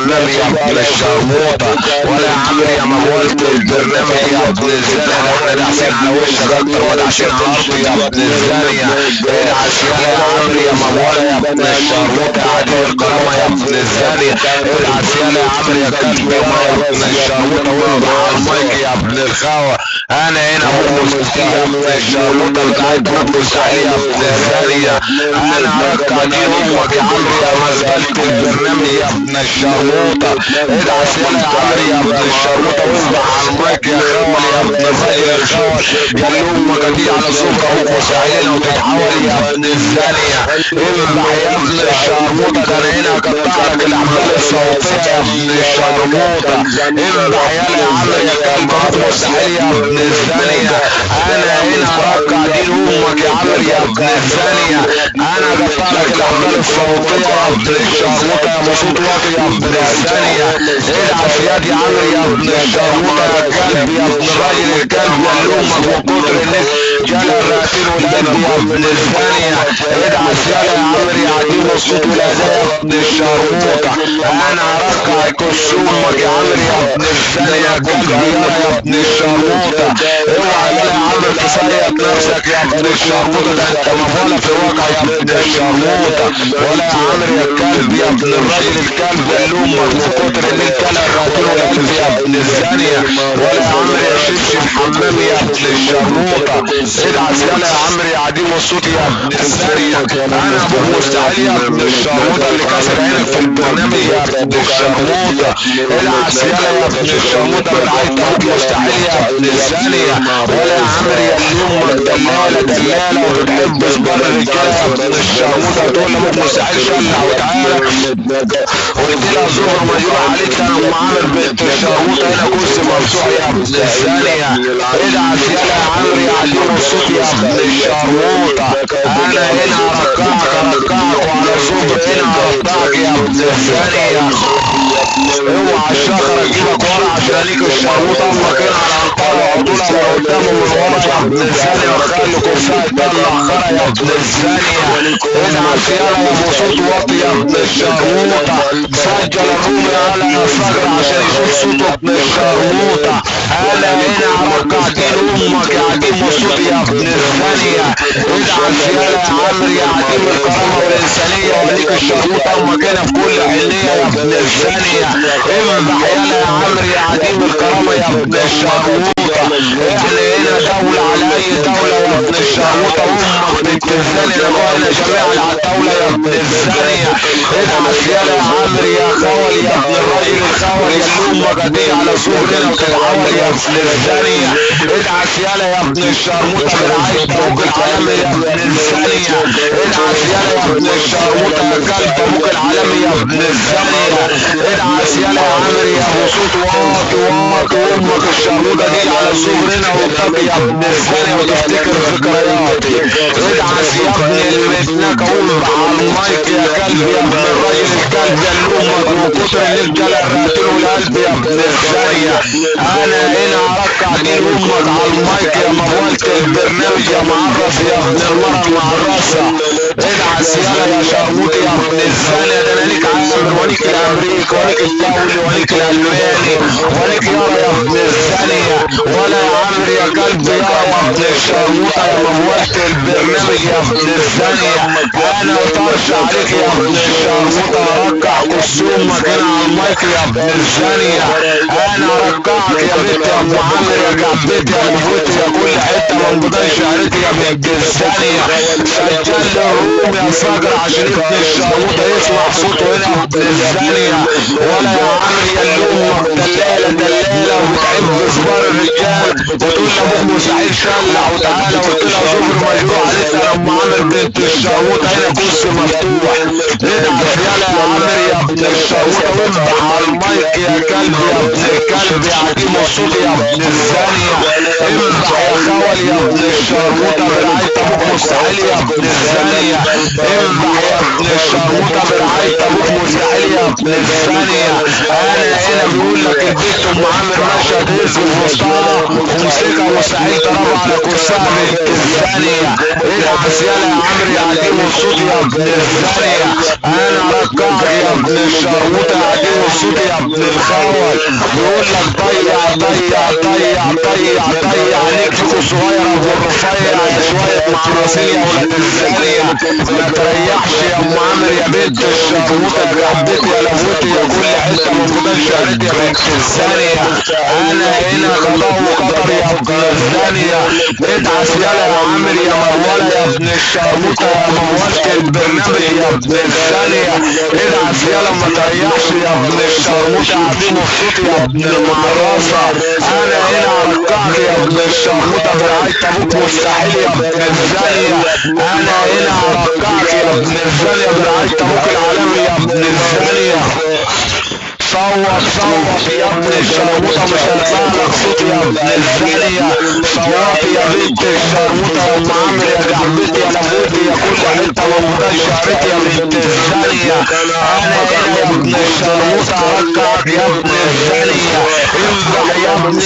البرنامج يا ابن الشرموطة، ولا يا عمرو يا موالت البرنامج يا ابن الزانية، ده احنا داعسين على وشك اكتر ما داعسين على ارضي يا ابن الزانية. ادعس يا عمرو يا موالة يا ابن الشرموطة يا عديم الكرامة يا ابن الزانية. ادعس يا عمرو يا كلب يا ابن الشرموطة واضح على المايك يا ابن الخاوة. انا هنا ابو مستحيل يا ابن الشرموطة بتاعت ابو مستحيل يا ابن الزانية. انا هركع دي امك يا عمرو يا مزبلة البرنامج يا ابن الشرموطة. ادعس يا عمرو يا ابن الشرموطة واصبح على المايك يا خول يا ابن الراجل الخول. يا اللي امك دي على صوت ابوك وسعينا وتتحول يا ابن الزانية. اذبح يا ابن الشرموطة، ده انا هنا هقطع لك الاحبال الصوتية يا ابن الشرموطة. اذبح يا عمرو يا كلب ابوك مستحيل يا ابن الزانية. انا هنا هركع دين امك يا عمرو يا ابن الزانية. انا هقطع لك الاحبال الصوتية يا ابن الشرموطة يا مصوت واطي يا ابن الزانية. ادعس يا دي عمرو يا ابن الشرموطة يا كلب يا ابن الراجل الكلب يا اللي امك من كتر الناس جال الراتين والقلب يا ابن الزانية. ادعس يا عمرو يا عديم الصوت والاداء يا ابن الشرموطة. انا هركع يكش امك يا عمرو يا ابن الزانية يا كلب يا ابن الشرموطة. اوعى يا عمرو تسيط نفسك يا ابن الشرموطة، ده انت مفولة في الواقع يا ابن الشرموطة. ولا يا عمرو يا الكلب يا ابن الراجل الكلب يا اللي امك من كتر ان انت الراتين والقلب يا ابن الزانية. ولا يا عمرو يا شبشب حمام يا ابن الشرموطة. ادعس يا عمرو يا عديم الصوت يا ابن الزانية. انا ابو مستحيل يا ابن الشرموطة اللي كسر عينك في البرنامج يا ابن الشرموطة. ادعس يا ابن الشرموطة بالعيد ابوك مستحيل يا ابن الزانية. ولا يا عمرو يا اللي امك دلالة دلالة وبتحب صبر الرجالة يا ابن الشرموطة، تقول لابوك مستحيل شلع وتعالى قلت لها ظهر مجروح عليك انا ام عامر بنت الشرموطة هنا كرسي مرفوع يا ابن الزانية. ادعس يا عمرو يا عديم الصوت يا ابن الشرموطة. انا هنا هركعك وعلى صبر هنا هركعك يا ابن الزانية. اوعى الشخرة تجيبك ورا عشان ليك الشرموطة امك هنا على انطار وعضولها من قدامه من ورا يا ابن الزانية، وخلي كرسها يطلع خرا يا ابن الزانية. ادعس يا ابو صوت واطي يا ابن الشرموطة. سجل الرومي على يا صقر عشان يشوف صوت ابن الشرموطة. انا هنا هركع دين امك يا عديم الصوت يا ابن الزانية. ادعس يا عمرو يا عديم الكرامة والانسانية، وليك الشرموطة امك هنا في كل حنية يا ابن الزانية. اذبح يا عمرو يا عديم الكرامة يا ابن الشرموطة. احنا هنا دولة على اي دولة يا ابن الشرموطة، امك بنت الزانية لقائنا جميعا على الدولة يا ابن الزانية. ادعس يا عمرو يا خول يا ابن الراجل الخول يا اللي امك دي على صورنا وتتحول يا ابن الزانية. ادعس يا ابن الشرموطة برعاية ابوك العالمي يا ابن الزانية. ادعس يا ابن الشرموطة يا كلب ابوك العالمي يا ابن الزانية. ادعس يا عمرو يا ابو صوت واطي امك الشرموطة دي على صورنا وتبقى يا ابن الزانية وتفتكر ذكرياتي. ادعس يا ابن المتنك واصبح على المايك يا كلب يا ابن الراجل الكلب يا اللي امك من كتر الرجال الراتين والقلب يا ابن الزانية. انا هنا هركع دين امك على المايك يا موالت البرنامج يا معرس يا ابن المرة المعرسة. ادعس يا شرموطي يا ابن الزانية، ده انا ليك عامر وليك الامريكي وليك الدولي وليك الالماني وليك يا ابن الزانية. ولا يا عمرو يا كلب يا ابن الشرموطة يا موالت البرنامج يا ابن الزانية. انا طرش عليك يا ابن الشرموطة، هركع كسومك هنا على المايك يا ابن الزانية. انا هركعك يا بنت يا ام عمرو يا كعبتي يا مفوتي يا كل حتة من بداية شعرتي يا بنت الزانية. سجل الروم يا صقر عشان ابن الشرموطة يسمع صوته هنا يا ابن الزانية. ولا يا عمرو يا اللي امك دلالة وبتحب صبار الرجال وتقول لابوك مستحيل شلع وتعالى قلت لها ظهر مجروح عليك انا ام عمرو بنت الشرموطة هنا كرسي مفتوح. ادعس يا عمرو يا ابن الشرموطة واصبح على المايك يا كلب يا ابن الكلب يا عديم الصوت يا ابن الزانية. اذبح يا خول يا ابن الشرموطة برعاية ابوك مستحيل يا ابن الزانية. اذبح يا ابن الشرموطة برعاية ابوك مستحيل يا ابن الزانية. انا هنا بيقول لك البيت ام عامر ماشية تهز في وسطها ومسكها مستحيل تربع على كرسها بنت الزانية. ادعس يا عمرو يا عديم الصوت يا ابن الزانية. انا ركعك يا ابن الشرموطة يا عديم الصوت يا ابن الخول. يقول لك ضيع ضيع ضيع ضيع ضيع عليك فوق صغيرة والرفيع يا شوية معرسين يا ولاد الزانية. ما تريحش يا ام عامر يا بنت الشرموطة يا جعبتي يا لفوتي يا كل حتة موجودة شهرتي يا بنت الزانية. انا هنا قضاء وقدر يا ابن الزانية. ادعس يالا يا عامر يا موالة يا ابن الشرموطة يا موالة البرنامج يا ابن الزانية. ادعس يالا ما تريحش يا ابن الشرموطة عديم الصوت يا ابن المعرصة. انا هنا ارجعك يا ابن الشرموطة برعاية ابوك مستحيل يا ابن الزانية. انا هنا ارجعك يا ابن الزانية برعاية ابوك العالمي يا ابن الزانية. صوت صوت يا ابن الشرموطة مش هيطلع لك صوت يا ابن الزانية. صوت يا بنت الشرموطة يا ام عمرو يا جعبتي يا لفوتي يا كل حتة موجودة شهرتي يا بنت الزانية. انا هنا يا ابن الشرموطة ارجعك يا ابن الزانية. امزح يا ابن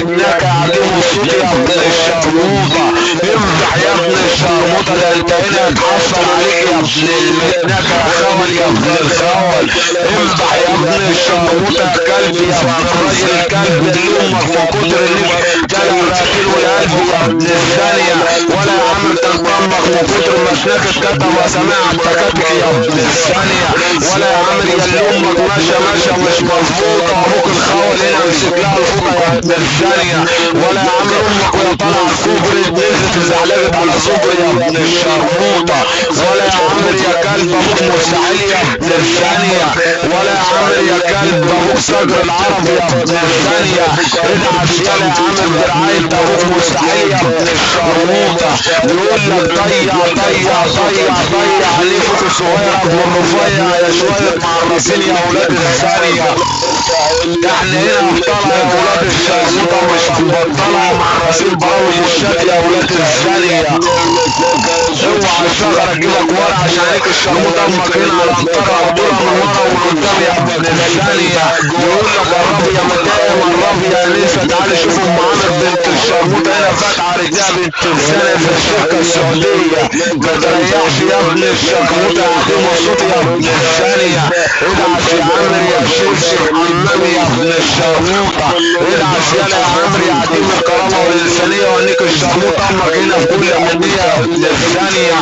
المجنكة عديم الصوت يا ابن الشرموطة. امزح يا ابن الشرموطة ده انت هنا اتحصل عليك يا ابن المجنكة يا خول يا ابن الخول. امزح يا ابن الشرموطة يا كلب يا ابن الراجل الكلب اللي امك من كتر اللي جالك الراجل والقلب يا ابن الزانية. ولا يا عم تنطمك من كتر ما سناك اتكتب وسماع التكاتك يا ابن الزانية. ولا يا عم يا اللي امك ماشية مش مظبوطة ابوك الخول هنا مسك لها الفوطة يا ابن الزانية. ولا يا عم امك وهي طالعة الكوبري نزلت اتزعلقت على صبري يا ابن الشرموطة. ولا يا عم يا كلب ابوك مستحيل يا ابن الزانية. ولا يا عم يا كلب ابوك صدر العرب يا ابن الزانية. ادعس يالا يا عم برعاية ابوك مستحيل يا ابن الشرموطة. يقول لك ضيع ضيع ضيع ضيع عليه فوق الصغيرة ابو الرفيع يا شوية معرسين يا ولاد الزانية. احنا هنا ابطالة يا ولاد الشرموطة مش هنبطلها معرسين براوي الشات يا ولاد الزانية. اوعى الشجرة تجيبك ورا عشان عليك الشرموطة امك هنا على انطرة عبورة من ورا ومن قدام يا ابن الزانية. يقول لك قربي يا متاع قربي يا نسا تعالي شوفوا ام عامر بنت الشرموطة هنا فاتحة رجلها بنت الزانية في الشركة السعودية. ما تريحش يا ابن الشرموطة عديم الصوت يا ابن الزانية. ادعس يا عمر يا شبشب حمامي يا ابن الشرموطة. ادعس يالا يا عمر يا عديم الكرامة والإنسانية وانيك الشرموطة امك هنا في كل حدية يا ابن الزانية.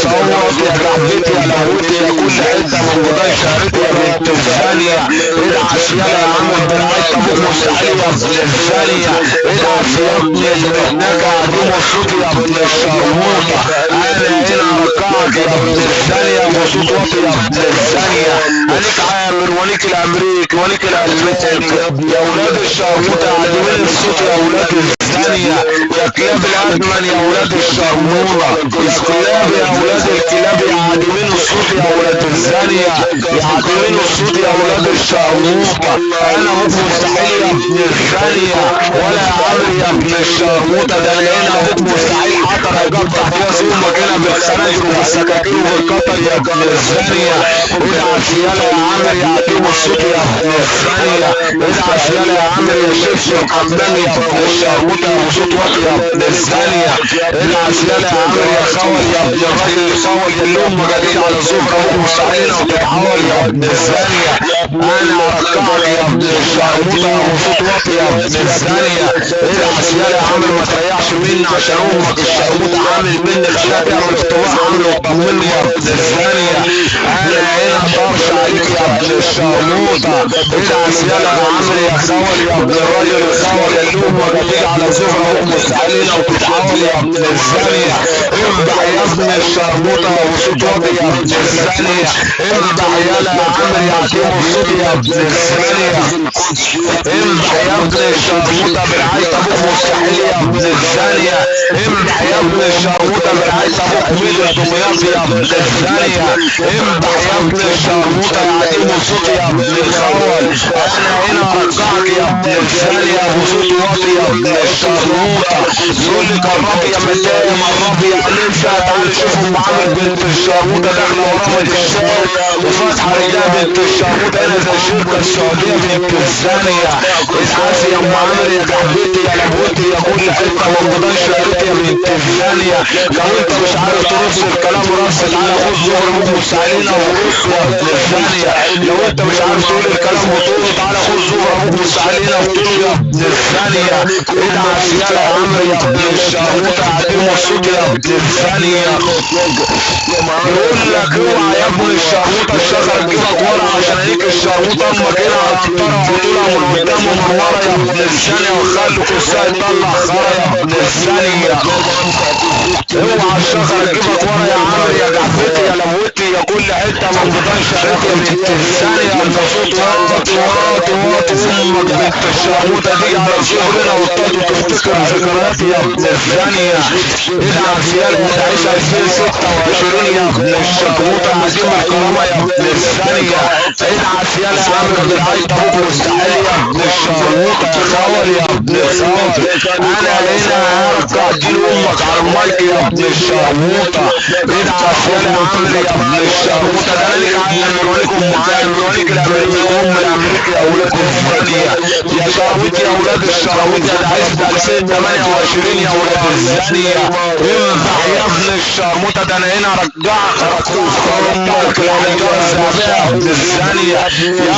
صوت يا جعبتي يا لهوتي يا كل حتة من جداي شهرتي يا بنت الزانية. ادعس يالا يا عمر برعاية ابوك مستحيل يا ابن الزانية. ادعس يا ابن المهنكة عديم الصوت يا ابن الشرموطة. انا هنا ارجعك يا ابن الزانية وصوت واطي يا ابن الزانية. انيك عامر ونيك الامريكي ونيك الالماني يا ولاد الشرموطة عديمين الصوت يا ولاد الزانية. يا كلاب الادمن يا ولاد الشرموطة. يا كلاب يا ولاد الكلاب يا عديمين الصوت يا ولاد الزانية. يا عديمين الصوت يا ولاد الشرموطة. انا ابوك مستحيل يا ابن الزانية. ولا يا عمرو يا ابن الشرموطة ده انا هنا ابوك مستحيل حاطر هيجاب تحت راس امك هنا بالخناجر وبالسكاكين وبالقطر يا ابن الزانية. ادعس يالا يا عمرو يا عديم الصوت يا ابن الزانية. ادعس يالا يا عمرو يا شبشب حمامي يا ابن الشرموطة يا صوت واطي يا ابن الزانية. ادعس يالا يا عمرو يا خول يا ابن الراجل الخول يا اللي امك جديد على الزفرة ابوك مستحيل وتتحول يا ابن الزانية. انا ارجعك يا ابن الشرموطة وصوت واطي يا ابن الزانية. ادعس يالا يا عمرو ما تريحش مني عشان امك الشرموطة عامل مني خلاها تعمل افتواء عامل وتطمني يا ابن الزانية. انا هنا طرش عليك يا ابن الشرموطة. ادعس يالا يا عمرو يا خول يا ابن الراجل الخول يا اللي امك جديد على الزفرة ابوك مستحيل وتتحول يا ابن الزانية. امدح يا ابن الشرموطة وصوت واطي يا ابن الزانية. امدح يالا يا عمرو يا عديم الصوت يا ابن الزانية. امدح يا ابن الشرموطة برعاية ابوك مستحيل يا ابن الزانية. امدح يا ابن الشرموطة برعاية ابوك ميدو دمياط يا ابن الزانية. امدح يا ابن الشرموطة يا عديم الصوت يا ابن الخول. انا هنا ارجعك يا ابن الزانية وصوت واطي يا ابن الشرموطة. يقول لي جرب يا مدام الرب يا قلبها. تعالوا شوفوا ام عامر بنت الشرموطه داخله ورا الشام وفاتحه رجلها بنت الشرموطه هنا زي الشركه السعوديه بنت الزانيه. اسعاسي يا ام عامر يا جحدتي يا لبوتي يا كل حته مربوطان شهرتي يا بنت الزانيه. لو انت مش عارف ترص الكلام رص تعالى خد زهر مبوس علينا وروح يا ابن الزانيه. لو انت مش عارف تقول الكلام وطوله تعالى خد زهر مبوس علينا وطوله يا ابن الزانيه. ادعس يا عمرو يا ابن الشرموطه قاعدين مبسوط يا ابن الزانيه. يقول لك اوعى يا ابن الشرموطه الشجره تجيبك ورا عشان هيك الشرموطه امك هنا على عنطره وطولها من قدام ومن ورا يا ابن الزانيه وخلوا كرسي يطلع خرا يا ابن الزانيه. اوعى الشجره تجيبك ورا يا عمرو يا جحفتي يا لموتي يا كل حته من بطان شهرتي يا بنت الزانيه. انت صوت واطي واطي واطي امك بنت الشرموطه دي على صغرنا وطاط وتفتكر ذكرياتي يا ابن الزانيه. ادعس يالا يا تعيش 2026 يا ابن الشرموطه عزيم الكرامه يا ابن الزانيه. ادعس يالا يا عم بالعيط ابوك مستحيل يا ابن الشرموطه يا خول يا ابن الخول. انا هنا هرجع دين امك على المايك يا ابن الشرموطه. ادعس يالا يا عمرو يا ابن الشرموطه. ده انا اللي قاعد نوريكم معايا نوريك الامريكي ام الامريكي يا اولاد الزانيه يا شرموطه يا اولاد الشرموطه. ده عايز 2028 يا اولاد الزانيه. انفع يا ابن الشرموطه. ده انا هنا ارجعك امك الحجاره الذهبيه يا ابن الزانيه يا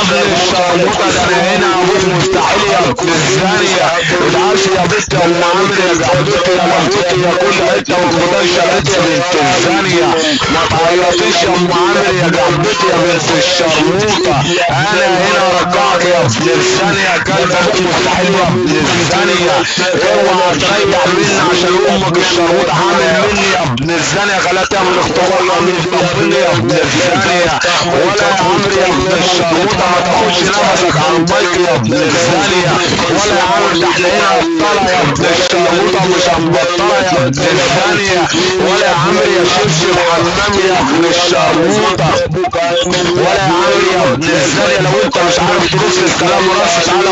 ابن الشرموطه. ده انا هنا ابوك مستحيل يا ابن الزانيه. ادعس يا بنت يا ام عامر يا جحدتي يا لمبوتي يا كل حته وخدان شهرتي يا بنت الزانيه. ما تعيطيش يا ام عامر يا جحدتي يا بنت الشرموطه. انا هنا ارجعك يا ابن الزانيه. كلب ابوك مستحيل يا ابن الزانيه. اوعى تريح مني عشان امك الشرموطه حامل مني يا ابن الزانيه. غلطها من الاختبار يا مني يا ابن الزانيه. ولا يا عمرو يا ابن الشرموطه ما تاخدش نفسك على المايك يا ابن الزانيه. ولا يا عمرو ده احنا هنا ابطاله يا ابن الشرموطه مش هنبطلها يا ابن الزانيه. ولا يا عمرو يا شبشب حمام يا ابن الشرموطه. ولا يا عمرو يا ابن الزانيه. لو انت مش عارف ترص الكلام رص تعالى